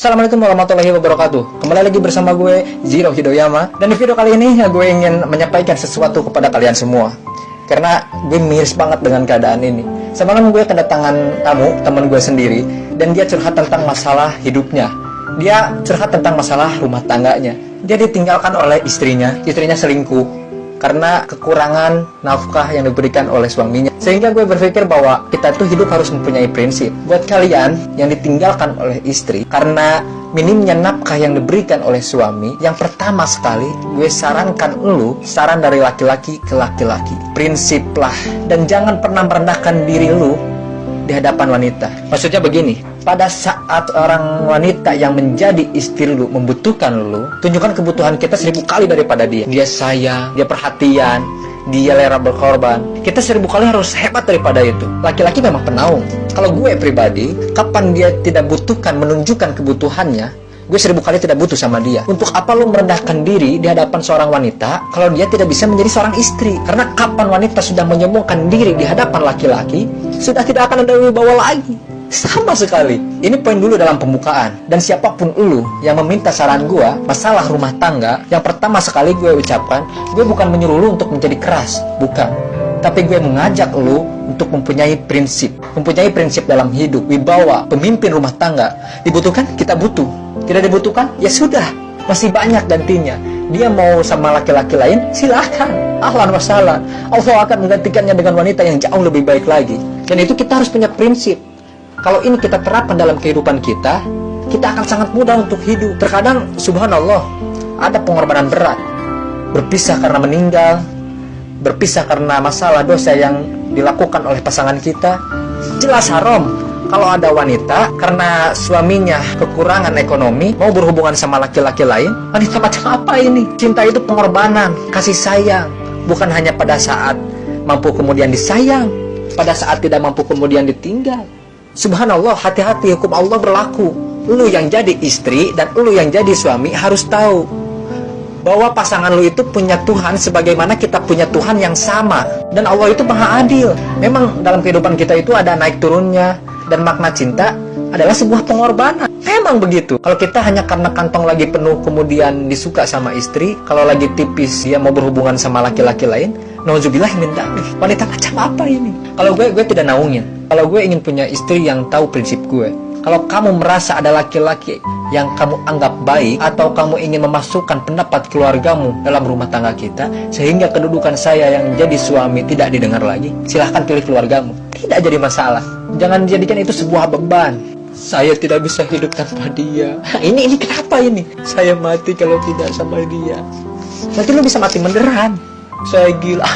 Assalamualaikum warahmatullahi wabarakatuh. Kembali lagi bersama gue, Zero Hidoyama. Dan di video kali ini gue ingin menyampaikan sesuatu kepada kalian semua, karena gue miris banget dengan keadaan ini. Semalam gue kedatangan tamu, teman gue sendiri, dan dia curhat tentang masalah hidupnya. Dia curhat tentang masalah rumah tangganya. Dia ditinggalkan oleh istrinya selingkuh karena kekurangan nafkah yang diberikan oleh suaminya. Sehingga gue berpikir bahwa kita tuh hidup harus mempunyai prinsip. Buat kalian yang ditinggalkan oleh istri karena minimnya nafkah yang diberikan oleh suami, yang pertama sekali gue sarankan saran dari laki-laki ke laki-laki, prinsiplah dan jangan pernah merendahkan diri lu di hadapan wanita. Maksudnya begini, pada saat orang wanita yang menjadi istri lu membutuhkan lu, tunjukkan kebutuhan kita 1000 kali daripada dia. Dia sayang, dia perhatian, dia rela berkorban. Kita 1000 kali harus hebat daripada itu. Laki-laki memang penaung. Kalau gue pribadi, kapan dia tidak butuhkan menunjukkan kebutuhannya, gue 1000 kali tidak butuh sama dia. Untuk apa lu merendahkan diri di hadapan seorang wanita kalau dia tidak bisa menjadi seorang istri? Karena kapan wanita sudah menyombongkan diri di hadapan laki-laki, sudah tidak akan ada wibawa lagi. Sama sekali. Ini poin dulu dalam pembukaan. Dan siapapun lu yang meminta saran gue masalah rumah tangga, yang pertama sekali gue ucapkan, gue bukan menyuruh lu untuk menjadi keras, bukan. Tapi gue mengajak lu untuk mempunyai prinsip dalam hidup, wibawa, pemimpin rumah tangga. Dibutuhkan, kita butuh. Tidak dibutuhkan, ya sudah. Masih banyak gantinya. Dia mau sama laki-laki lain, silahkan. Ahlan wa sahlan. Allah akan menggantikannya dengan wanita yang jauh lebih baik lagi. Dan itu kita harus punya prinsip. Kalau ini kita terapkan dalam kehidupan kita akan sangat mudah untuk hidup. Terkadang, subhanallah, ada pengorbanan berat. Berpisah karena meninggal, berpisah karena masalah dosa yang dilakukan oleh pasangan kita. Jelas haram kalau ada wanita karena suaminya kekurangan ekonomi mau berhubungan sama laki-laki lain. Wanita macam apa ini? Cinta itu pengorbanan, kasih sayang. Bukan hanya pada saat mampu kemudian disayang, pada saat tidak mampu kemudian ditinggal. Subhanallah, hati-hati, hukum Allah berlaku. Lu yang jadi istri dan lu yang jadi suami harus tahu bahwa pasangan lu itu punya Tuhan sebagaimana kita punya Tuhan yang sama. Dan Allah itu maha adil. Memang dalam kehidupan kita itu ada naik turunnya. Dan makna cinta adalah sebuah pengorbanan. Memang begitu. Kalau kita hanya karena kantong lagi penuh kemudian disuka sama istri, kalau lagi tipis dia mau berhubungan sama laki-laki lain, nauzubillah min dzalik. Wanita macam apa ini? Kalau gue tidak naungin. Kalau gue ingin punya istri yang tahu prinsip gue. Kalau kamu merasa ada laki-laki yang kamu anggap baik, atau kamu ingin memasukkan pendapat keluargamu dalam rumah tangga kita, sehingga kedudukan saya yang jadi suami tidak didengar lagi, silahkan pilih keluargamu. Tidak jadi masalah. Jangan jadikan itu sebuah beban. Saya tidak bisa hidup tanpa dia. Ini kenapa ini? Saya mati kalau tidak sama dia. Nanti lu bisa mati menderan. Saya gila.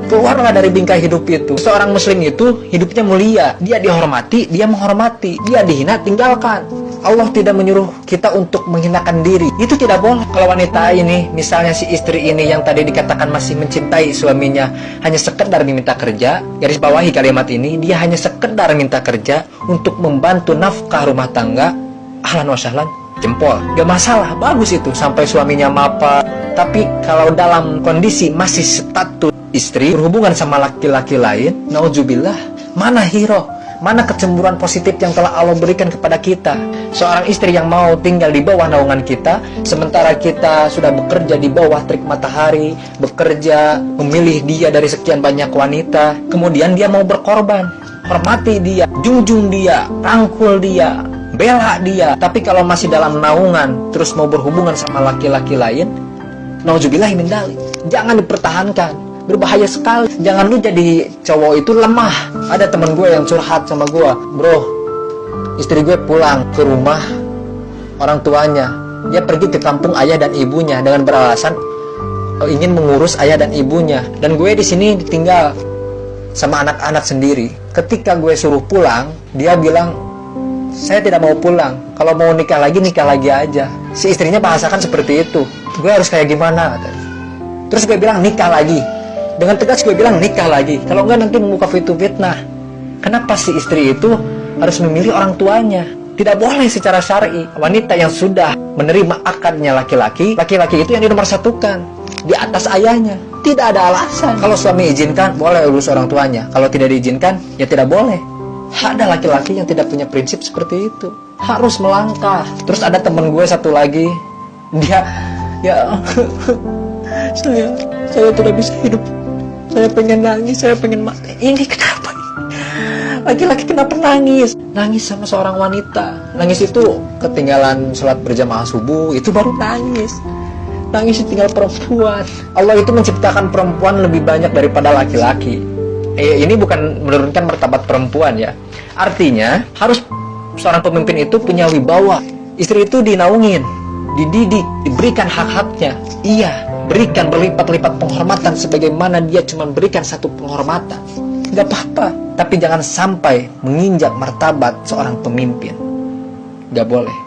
Keluarlah dari bingkai hidup itu. Seorang muslim itu hidupnya mulia. Dia dihormati, dia menghormati. Dia dihina, tinggalkan. Allah tidak menyuruh kita untuk menghinakan diri. Itu tidak boleh. Kalau wanita ini, misalnya si istri ini yang tadi dikatakan masih mencintai suaminya, hanya sekedar diminta kerja, garis bawahi kalimat ini, dia hanya sekedar minta kerja untuk membantu nafkah rumah tangga, ahlan wa sahlan, jempol. Gak masalah, bagus itu, sampai suaminya mapan. Tapi kalau dalam kondisi masih status istri berhubungan sama laki-laki lain, nauzubillah, mana hero, mana kecemburuan positif yang telah Allah berikan kepada kita. Seorang istri yang mau tinggal di bawah naungan kita, sementara kita sudah bekerja di bawah terik matahari, bekerja, memilih dia dari sekian banyak wanita, kemudian dia mau berkorban. Hormati dia, junjung dia, rangkul dia, bela dia. Tapi kalau masih dalam naungan, terus mau berhubungan sama laki-laki lain, nauzubillah min dzalik, jangan dipertahankan. Berbahaya sekali. Jangan lu jadi cowok itu lemah. Ada temen gue yang curhat sama gue, bro, istri gue pulang ke rumah orang tuanya. Dia pergi ke kampung ayah dan ibunya dengan beralasan ingin mengurus ayah dan ibunya. Dan gue di sini ditinggal sama anak-anak sendiri. Ketika gue suruh pulang, dia bilang, saya tidak mau pulang. Kalau mau nikah lagi aja. Si istrinya bahasakan seperti itu. Gue harus kayak gimana? Terus gue bilang, nikah lagi. Dengan tegas gue bilang, nikah lagi. Kalau enggak nanti membuka pintu fitnah. Kenapa si istri itu harus memilih orang tuanya? Tidak boleh secara syar'i. Wanita yang sudah menerima akadnya laki-laki itu yang dinomorsatukan di atas ayahnya. Tidak ada alasan. Kalau suami izinkan, boleh urus orang tuanya. Kalau tidak diizinkan, ya tidak boleh. Ada laki-laki yang tidak punya prinsip seperti itu. Harus melangkah. Terus ada temen gue satu lagi, dia ya saya tidak bisa hidup. Saya pengen nangis, saya pengen mati. Ini kenapa? Laki-laki kenapa nangis? Nangis sama seorang wanita. Nangis itu ketinggalan sholat berjamaah subuh, itu baru nangis. Nangis tinggal perempuan. Allah itu menciptakan perempuan lebih banyak daripada laki-laki. Ini bukan menurunkan martabat perempuan ya. Artinya harus seorang pemimpin itu punya wibawa. Istri itu dinaungin, dididik, diberikan hak-haknya. Iya, berikan berlipat-lipat penghormatan sebagaimana dia cuma berikan satu penghormatan. Gak apa-apa, tapi jangan sampai menginjak martabat seorang pemimpin. Gak boleh.